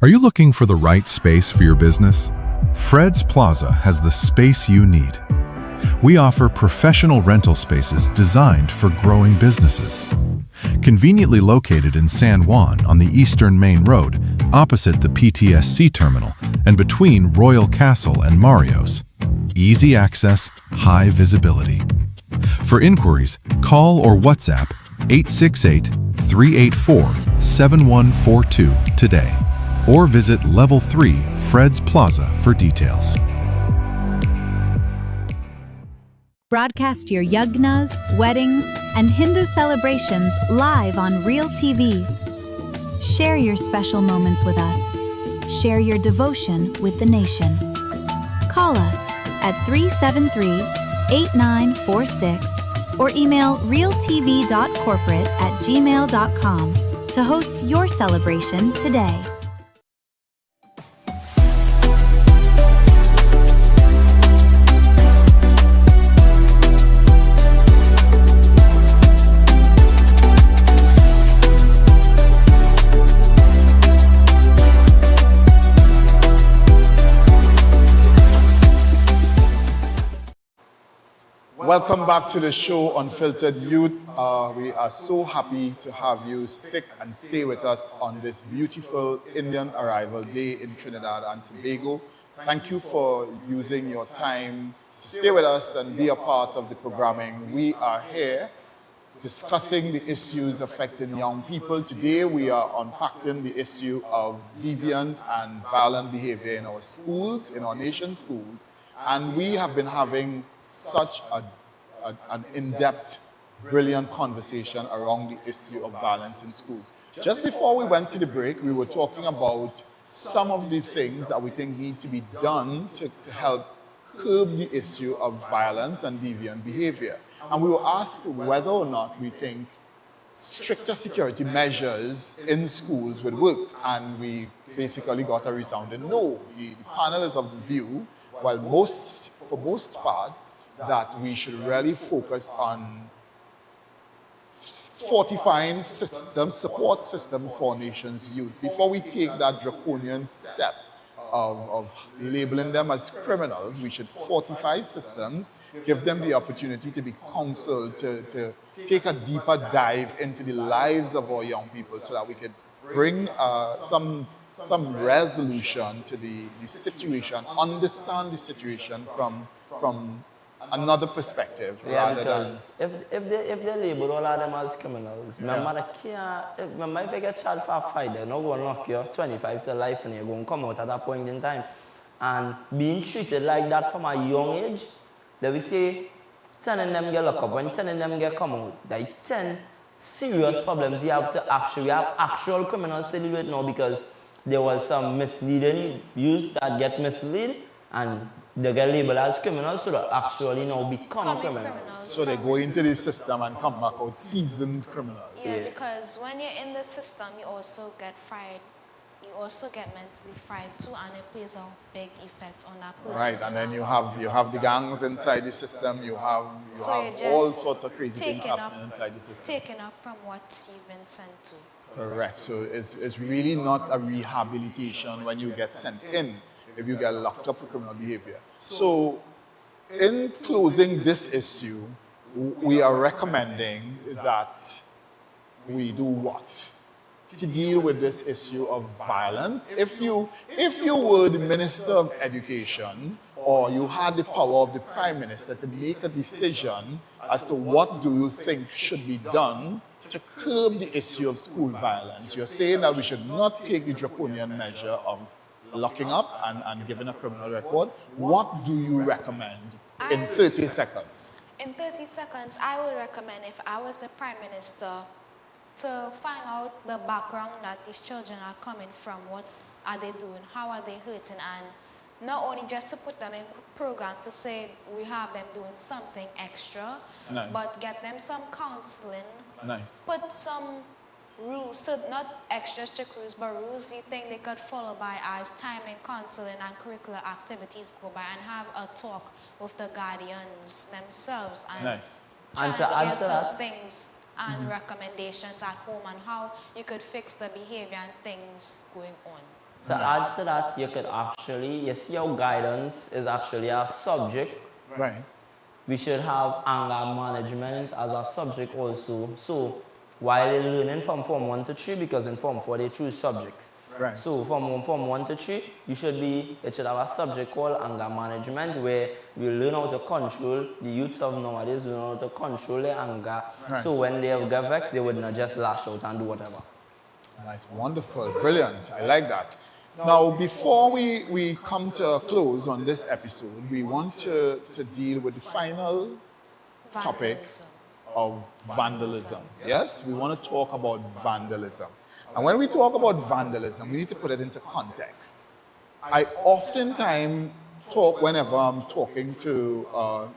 Are you looking for the right space for your business? Fred's Plaza has the space you need. We offer professional rental spaces designed for growing businesses. Conveniently located in San Juan on the Eastern Main Road, opposite the PTSC terminal and between Royal Castle and Mario's. Easy access, high visibility. For inquiries, call or WhatsApp 868-384-7142 today, or visit Level 3 Fred's Plaza for details. Broadcast your yagnas, weddings, and Hindu celebrations live on Real TV. Share your special moments with us. Share your devotion with the nation. Call us at 373-8946 or email realtv.corporate@gmail.com to host your celebration today. Welcome back to the show, Unfiltered Youth. We are so happy to have you stick and stay with us on this beautiful Indian Arrival Day in Trinidad and Tobago. Thank you for using your time to stay with us and be a part of the programming. We are here discussing the issues affecting young people. Today we are unpacking the issue of deviant and violent behavior in our schools, in our nation's schools. And we have been having such an in-depth, brilliant conversation around the issue of violence in schools. Just before we went to the break, we were talking about some of the things that we think need to be done to help curb the issue of violence and deviant behavior. And we were asked whether or not we think stricter security measures in schools would work. And we basically got a resounding no. The panel is of the view, while for most parts, that we should really focus on fortifying systems, support systems for our nation's youth. Before we take that draconian step of labeling them as criminals, we should fortify systems, give them the opportunity to be counseled, to take a deeper dive into the lives of our young people so that we could bring some resolution to the situation, understand the situation from another perspective. Yeah, because if they label all of them as criminals, remember if you get charged for a fight, they're not going to knock you 25 to life and you're going to come out at that point in time. And being treated like that from a young age, they will say 10 of them get locked up. When 10 of them get come out, there are 10 serious problems we have actual criminals to deal with now, because there was some misleading use that get misled and they get labeled as criminals, so they actually now become criminals. So they go into the system and come back out seasoned criminals. Yeah, because when you're in the system, you also get fried. You also get mentally fried too, and it plays a big effect on that person. Right, and then you have the gangs inside the system. You have all sorts of crazy things happening inside the system. Taken up from what you've been sent to. Correct. So it's really not a rehabilitation when you get sent in, if you get locked up for criminal behavior. So in closing this issue, we are recommending that we do what? To deal with this issue of violence. If you were the Minister of Education, or you had the power of the Prime Minister to make a decision as to what do you think should be done to curb the issue of school violence? You're saying that we should not take the draconian measure of locking up and giving a criminal record. What do you recommend in 30 seconds? In 30 seconds, I would recommend, if I was the Prime Minister, to find out the background that these children are coming from. What are they doing? How are they hurting? And not only just to put them in programs to say we have them doing something extra, Nice. but get them some counseling. Nice. Put some rules, so not extra strict rules, but rules you think they could follow by as time and counseling and curricular activities go by, and have a talk with the guardians themselves and Nice. And to try add give to some that, things and recommendations at home on how you could fix the behavior and things going on. to add to that, you could actually, you see how guidance is actually a subject. Right. We should have anger management as a subject also. So while they're learning from Form 1 to 3, because in Form 4 they choose subjects. Right. So from Form 1 to 3, it should have a subject called anger management, where we learn how to control, the youths of nowadays learn how to control their anger. Right. So when they get vexed, they would not just lash out and do whatever. That's wonderful. Brilliant. I like that. Now, before we come to a close on this episode, we want to deal with the final topic of vandalism. Yes, we want to talk about vandalism. And when we talk about vandalism, we need to put it into context. I oftentimes talk, whenever I'm talking to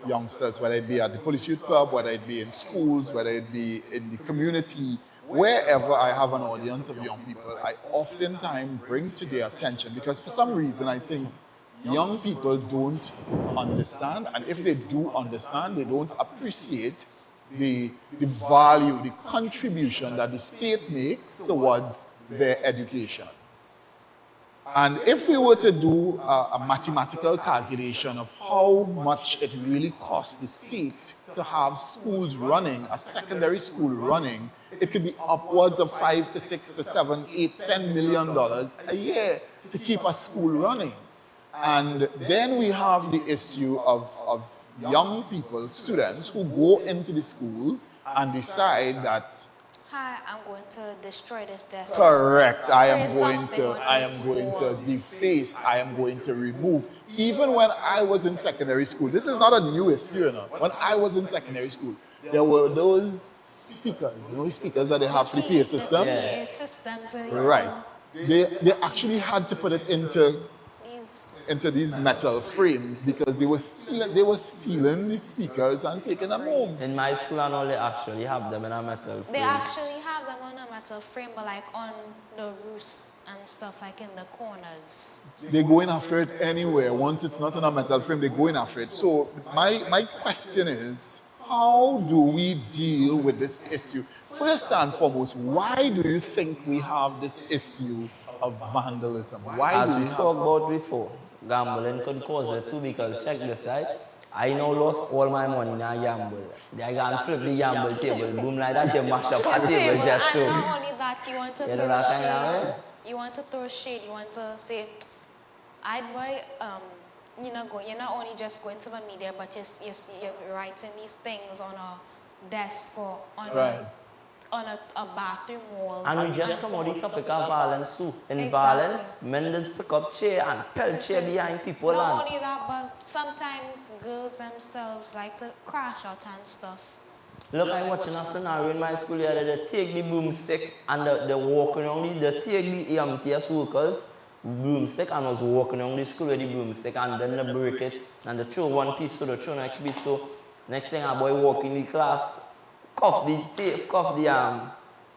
youngsters, whether it be at the police youth club, whether it be in schools, whether it be in the community, wherever I have an audience of young people, I oftentimes bring to their attention, because for some reason I think young people don't understand, and if they do understand, they don't appreciate the value, the contribution that the state makes towards their education. And if we were to do a mathematical calculation of how much it really costs the state to have schools running, a secondary school running, it could be upwards of $5 to $6 to $7, $8, $10 million a year to keep a school running. And then we have the issue of young people, students, who go into the school and decide that, Hi, I'm going to destroy this desk. correct, I am Spray going something on to this deface, I am going to remove. Even when I was in secondary school, this is not a new issue, you know. When I was in secondary school, there were those speakers, you know, speakers that they have for the PA system. PA systems where you Right. They actually had to put it into these metal frames because they were stealing the speakers and taking them home. In my school and all, they actually have them in a metal frame. They actually have them on a metal frame, but like on the roofs and stuff, like in the corners. They're going after it anywhere. Once it's not on a metal frame, they're going after it. So my question is, how do we deal with this issue? First and foremost, why do you think we have this issue of vandalism? Why As do we we have talked about before, gambling could cause it too, because check this, right? I now lost all my money in a gamble. I go and flip the gamble table, boom, like that, you mash up a table just And so. not only that, you want to You know throw that kind of shade. way? You want to throw shade. You want to say, you're not only just going to the media, but you're writing these things on a desk or on a bathroom wall. And we just come on the topic of violence too. In Exactly. violence, men just pick up chair and pelt chair behind people. Not And only that, but sometimes girls themselves like to crash out and stuff. look, I'm watching a scenario in my school here. They take the broomstick and they walk around they take the EMTS workers broomstick and was walking around the school with the broomstick, and then they break it and they throw one piece to the throw next piece. So next thing a boy walk in the class, cuff the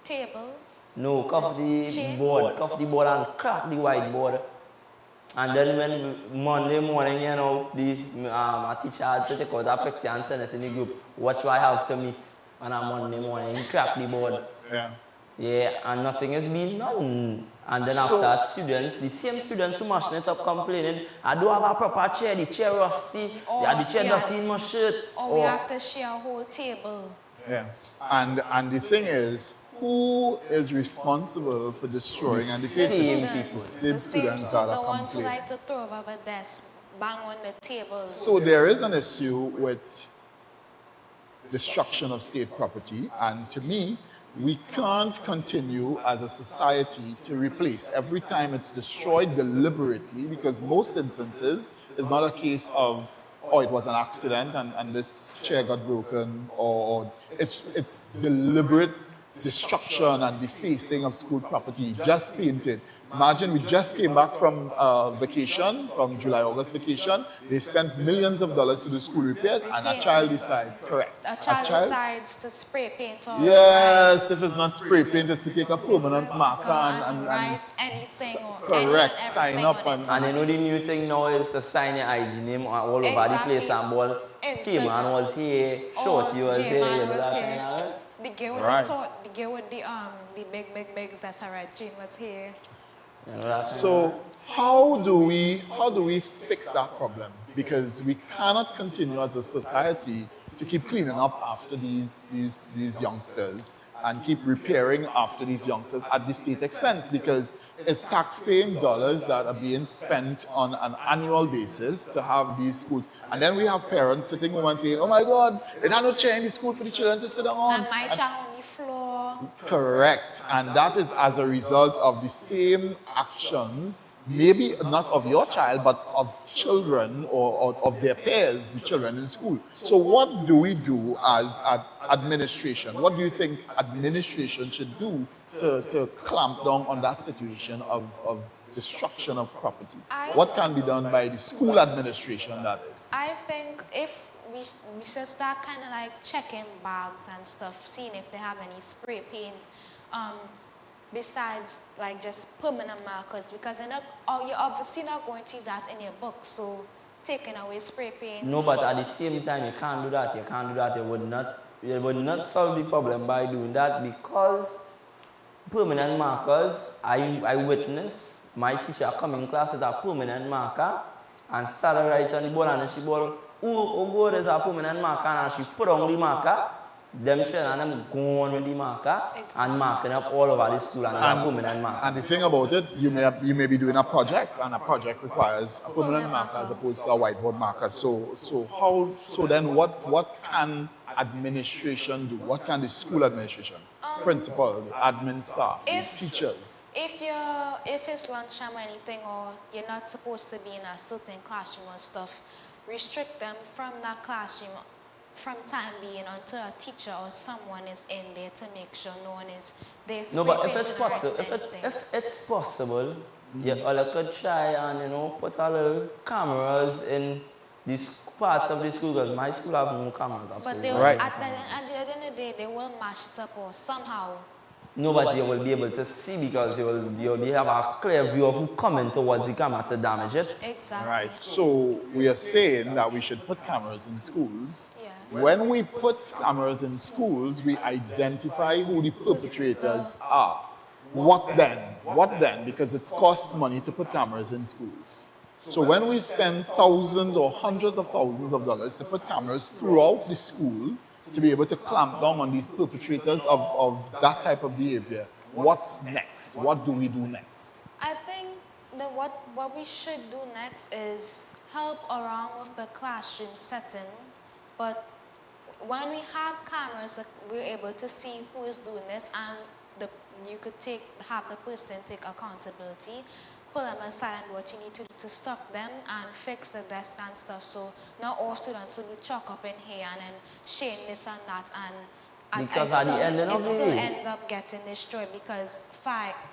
Table. no, cuff the Chair? board and crack the whiteboard. And then when Monday morning, you know, a teacher had to take out a picture and send it in the group. What do I have to meet on a Monday morning? He cracked the board. Yeah. Yeah, and nothing has been done. And then So- after students, the same students who mashing it up complaining, I don't have a proper chair, the chair rusty, the chair dirty in my shirt. Or we have to share a whole table. Yeah. And the thing is, who is responsible for destroying and the cases? Same people. Same students that The are ones who complaining. like to throw over the desk, bang on the tables. So there is an issue with destruction of state property, and to me, We can't continue as a society to replace every time it's destroyed deliberately, because most instances it's not a case of, oh, it was an accident and this chair got broken, or it's deliberate destruction and defacing of school property, just painted. Imagine we just came back from vacation, from July, August vacation. They spent millions of dollars to do school repairs, and a child decides, correct. A child decides to spray paint or yes, if it's not spray paint, it's to take a permanent marker and write anything or correct, sign up And you know the new thing now is to sign your IG name all over the place, and ball K-Man was here, Shorty was here, you know that thing. The girl with the girl with the big Zessarite Jean was here. You know that thing. So how do we fix that problem? Because we cannot continue as a society to keep cleaning up after these youngsters and keep repairing after these youngsters at the state expense, because it's tax-paying dollars that are being spent on an annual basis to have these schools. And then we have parents sitting home and saying, oh my God, they don't have no chair in the school for the children to sit down on. And my child on the floor. Correct. And that is as a result of the same actions, maybe not of your child, but of children or of their peers, the children in school. So what do we do as administration? What do you think administration should do to clamp down on that situation of destruction of property? What can be done by the school administration, that is? I think if we should start kind of like checking bags and stuff, seeing if they have any spray paint, besides like just permanent markers, because you're obviously not going to use that in your book, so taking away spray paint. No, but at the same time, you can't do that. You would not solve the problem by doing that, because permanent markers, I witnessed my teacher come in class with a permanent marker and started writing on the board, and she bought, oh God, there's a permanent marker, and she put on the marker. Them children and them go on with the marker and marking up all over the school and a permanent marker. And the thing about it, you may be doing a project, and a project requires a permanent marker as opposed to a whiteboard marker. So then what can administration do? What can the school administration, principal, the admin staff, the teachers? If it's lunchtime or anything, or you're not supposed to be in a certain classroom or stuff, restrict them from that classroom from time being until a teacher or someone is in there to make sure no one is there. No, but if it's possible, if it's possible, you all could try and put a little cameras in these parts of the school, because my school have no cameras. But they will, at the end of the day, they will mash it up or somehow. No, but you will be able to see, because you'll have a clear view of who coming towards the camera to damage it. Exactly. Right. So we are saying that we should put cameras in schools. Yeah. When we put cameras in schools, we identify who the perpetrators are. What then? What then? Because it costs money to put cameras in schools. So when we spend thousands or hundreds of thousands of dollars to put cameras throughout the school to be able to clamp down on these perpetrators of that type of behavior, what's next? What do we do next? I think that what we should do next is help around with the classroom setting, but when we have cameras, we're able to see who is doing this, and you could have the person take accountability, pull them aside and do what you need to do to stop them and fix the desk and stuff, so not all students will be chalked up in here and then sharing this and that, and because at the end of the day, it still ends up getting destroyed because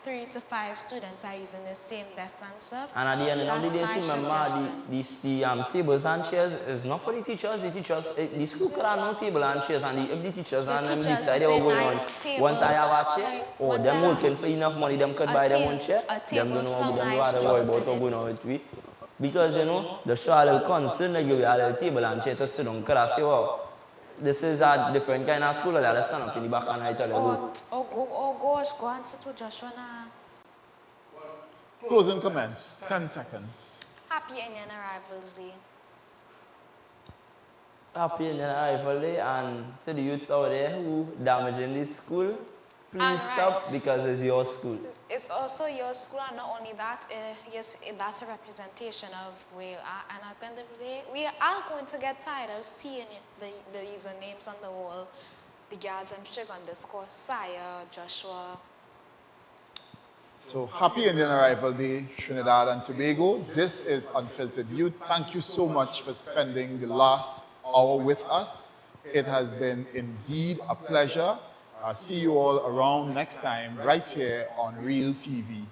3 to 5 students are using the same desk and stuff. And at the end of the day, remember, the tables and chairs is not for the teachers. The school could have no table and chairs, and if the teachers and them decide they were going on, once I have a chair, or them working for enough money, them could buy them one chair, them don't know them don't have to worry about what's going on with me. Because, the show a little concern, they give you a little table and chair to sit down, because I say, wow, this is a different kind of school, I'll stand up in the back and I tell you, oh gosh, go and sit with Joshua now. Closing comments, 10 seconds. Happy Indian Arrivals Day. Happy Indian Arrival Day, and to the youths out there who damaging this school, please stop, because it's your school. It's also your school, and not only that, yes, that's a representation of where you are. And at the end of the day, we are going to get tired of seeing the usernames on the wall. the girls I'm Sire, Joshua. So happy Indian Arrival Day, Trinidad and Tobago. This is Unfiltered Youth. Thank you so much for spending the last hour with us. It has been indeed a pleasure. See you all around next time right here on Real TV.